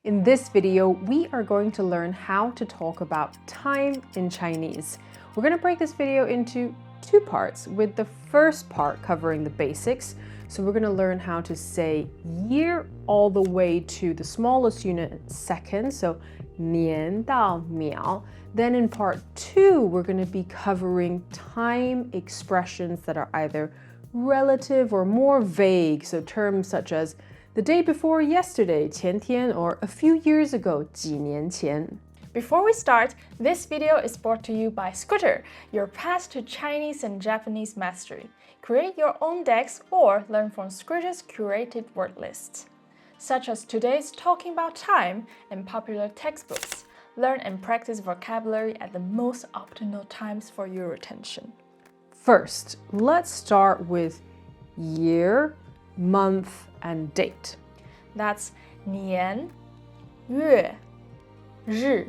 In this video, we are going to learn how to talk about time in Chinese. We're going to break this video into two parts, with the first part covering the basics. So we're going to learn how to say year all the way to the smallest unit, seconds, so 年到秒. Then in part two, we're going to be covering time expressions that are either relative or more vague, so terms such as the day before yesterday, 前天, or a few years ago, 几年前. Before we start, this video is brought to you by Skritter, your path to Chinese and Japanese mastery. Create your own decks or learn from Skritter's curated word lists, such as today's Talking About Time and popular textbooks. Learn and practice vocabulary at the most optimal times for your retention. First, let's start with year, month, and date. That's 年, 月, 日.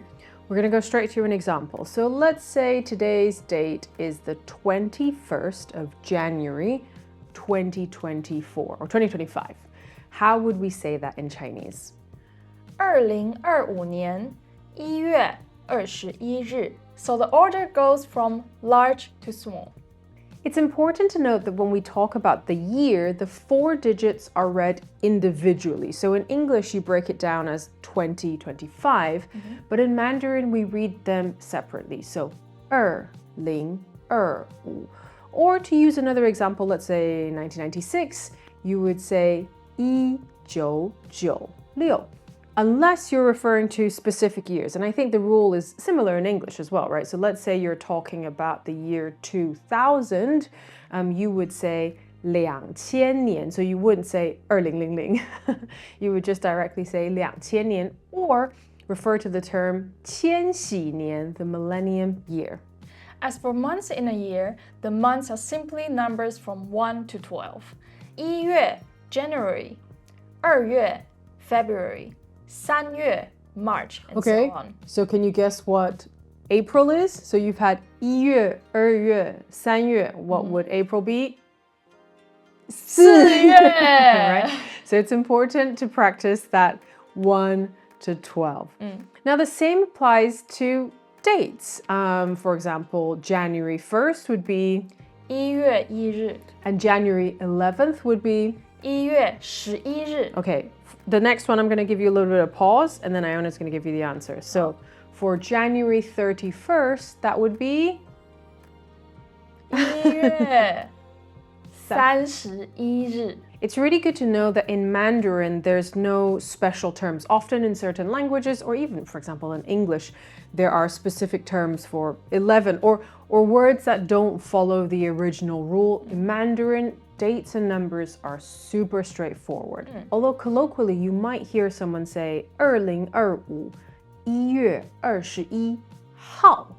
We're going to go straight to an example. So let's say today's date is the 21st of January, 2024, or 2025. How would we say that in Chinese? 2025年1月21日. So the order goes from large to small. It's important to note that when we talk about the year, the 4 digits are read individually. So in English, you break it down as 2025, but in Mandarin, we read them separately. So 2025. Or to use another example, let's say 1996, you would say 1996. Unless you're referring to specific years. And I think the rule is similar in English as well, right? So let's say you're talking about the year 2000, you would say 2000年. So you wouldn't say 2000. You would just directly say 2000年 or refer to the term 千禧年, the millennium year. As for months in a year, the months are simply numbers from 1 to 12. 1月 January, 2月 February, 3月 March, and so on. So can you guess what April is? So you've had 1月, 2月, 3月. What would April be? 4月. Right? So it's important to practice that 1 to 12. Now the same applies to dates. For example, January 1st would be 1月1日. And January 11th would be 1月11日. Okay, the next one I'm going to give you a little bit of pause, and then Iona's going to give you the answer. So for January 31st, that would be 1月31日. It's really good to know that in Mandarin, there's no special terms. Often in certain languages, or even, for example, in English, there are specific terms for 11 or words that don't follow the original rule. In Mandarin, dates and numbers are super straightforward. Although colloquially, you might hear someone say 2025 1月21号.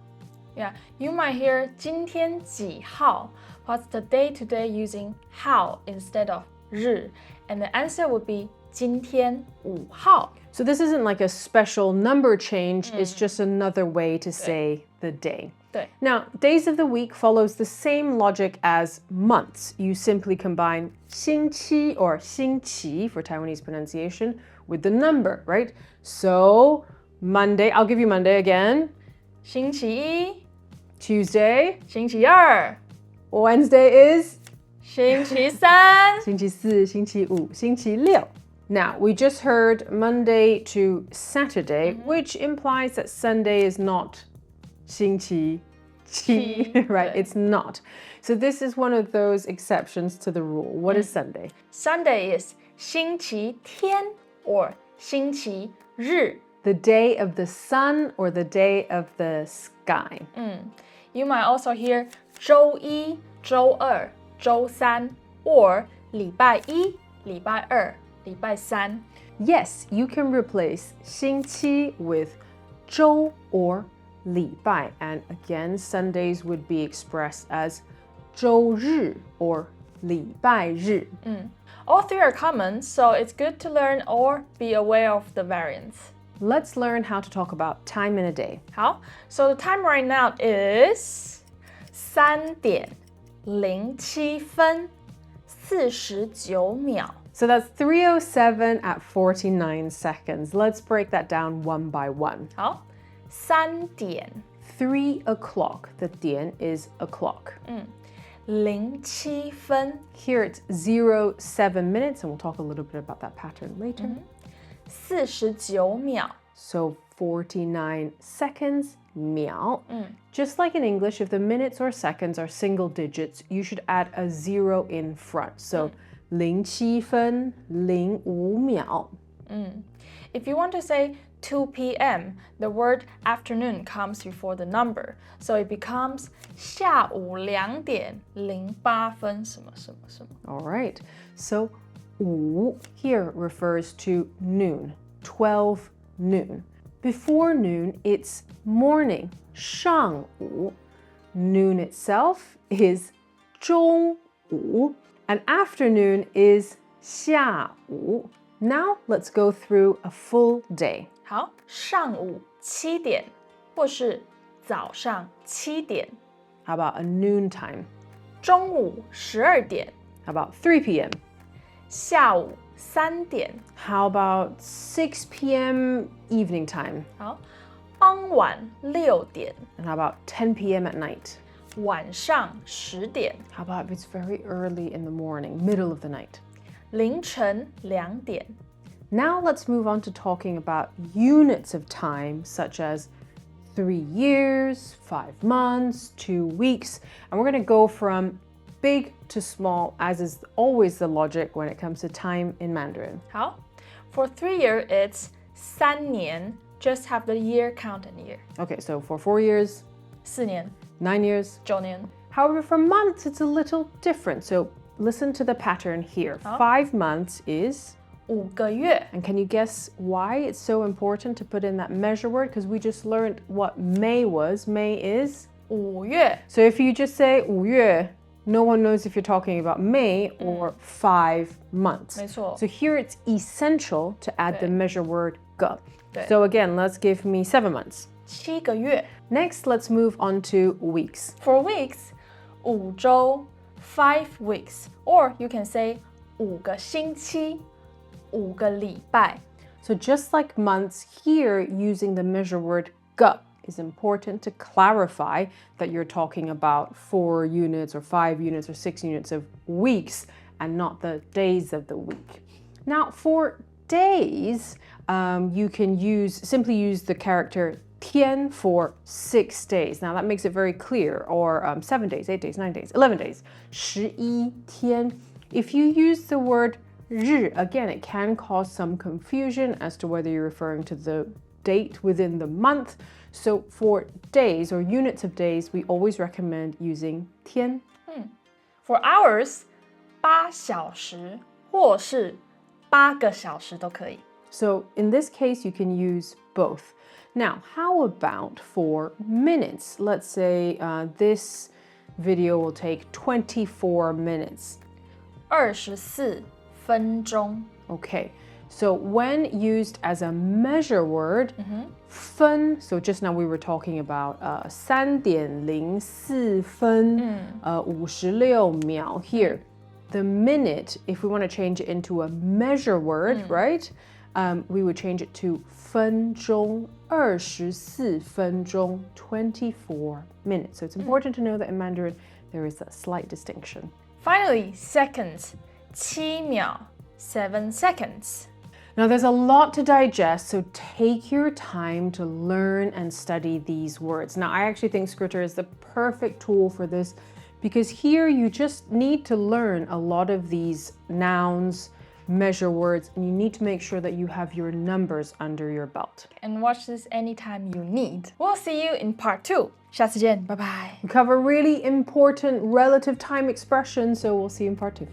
Yeah, you might hear 今天几号. What's the day today using 号 instead of 日? And the answer would be 今天5号. So this isn't like a special number change, it's just another way to say the day. Now, days of the week follows the same logic as months. You simply combine 星期 or 星期 for Taiwanese pronunciation with the number, right? So Monday, I'll give you Monday again. 星期一. Tuesday. 星期二. Wednesday is 星期三. 星期四, 星期五, 星期六. Now, we just heard Monday to Saturday, which implies that Sunday is not 星期七, right? It's not. So this is one of those exceptions to the rule. What is Sunday? Sunday is 星期天 or 星期日. The day of the sun or the day of the sky. You might also hear 周一, 周二, 周三 or 礼拜一, 礼拜二, 礼拜三. Yes, you can replace 星期 with 周 or 礼拜, and again, Sundays would be expressed as 周日 or 礼拜日. All three are common, so it's good to learn or be aware of the variants. Let's learn how to talk about time in a day. 好, so the time right now is 3:07:49. So that's 3:07 at 49 seconds. Let's break that down one by one. 好，3点 3 o'clock. The 点 is o'clock. 07分 Here it's 07 minutes, and we'll talk a little bit about that pattern later. 49秒 So 49 seconds, 秒. Just like in English, if the minutes or seconds are single digits, you should add a 0 in front. So 07分05秒. If you want to say 2 p.m., the word afternoon comes before the number. So it becomes 下午2点08分什么什么什么 All right. So 午 here refers to noon, 12 noon. Before noon, it's morning, 上午. Noon itself is 中午, and afternoon is 下午. Now let's go through a full day. 好，上午7点或是早上7点， How about a noon time? 中午12点， How about 3 p.m.? 下午3点， How about 6 p.m. evening time? 好，傍晚6点， And how about 10 p.m. at night? 晚上10点， How about if it's very early in the morning, middle of the night? 凌晨2点。 Now let's move on to talking about units of time, such as 3 years, 5 months, 2 weeks, and we're going to go from big to small, as is always the logic when it comes to time in Mandarin. 好 ，For 3 year it's 3年 ，just have the year count in year。 Okay, so for 4 years, 4年、 9 years. 9年。 However, for months, it's a little different. So listen to the pattern here. 5 months is, 5个月， and can you guess why it's so important to put in that measure word? Because we just learned what May was. May is? 5月， So if you just say 5月, no one knows if you're talking about May or 5 months. 没错。 So here it's essential to add the 对。 measure word 个. 对。 So again, let's give me 7 months. 7个月。 Next, let's move on to weeks. For weeks, 5周 5 weeks, or you can say 5个星期 5个礼拜。 So just like months, here using the measure word 个 is important to clarify that you're talking about 4 units or 5 units or 6 units of weeks and not the days of the week. Now for days, you can simply use the character 天 for 6 days. Now that makes it very clear, or 7 days, 8 days, 9 days, 11 days. 11天. If you use the word 日, again, it can cause some confusion as to whether you're referring to the date within the month. So for days or units of days, we always recommend using 天. For hours, 8小时或是8个小时都可以。 So in this case, you can use both. Now, how about for minutes? Let's say this video will take 24 minutes. 24分钟。 Okay, so when used as a measure word, 分, so just now we were talking about 3点04分 56秒 here. The minute, if we want to change it into a measure word, right? We would change it to 分钟24分钟 24 minutes. So it's important to know that in Mandarin there is a slight distinction. Finally, seconds 7秒 7 seconds. Now there's a lot to digest, so take your time to learn and study these words. Now I actually think Skritter is the perfect tool for this because here you just need to learn a lot of these nouns, measure words, and you need to make sure that you have your numbers under your belt. And watch this anytime you need. We'll see you in part 2. 下次见，拜拜。 We cover really important relative time expressions, so we'll see you in part 2.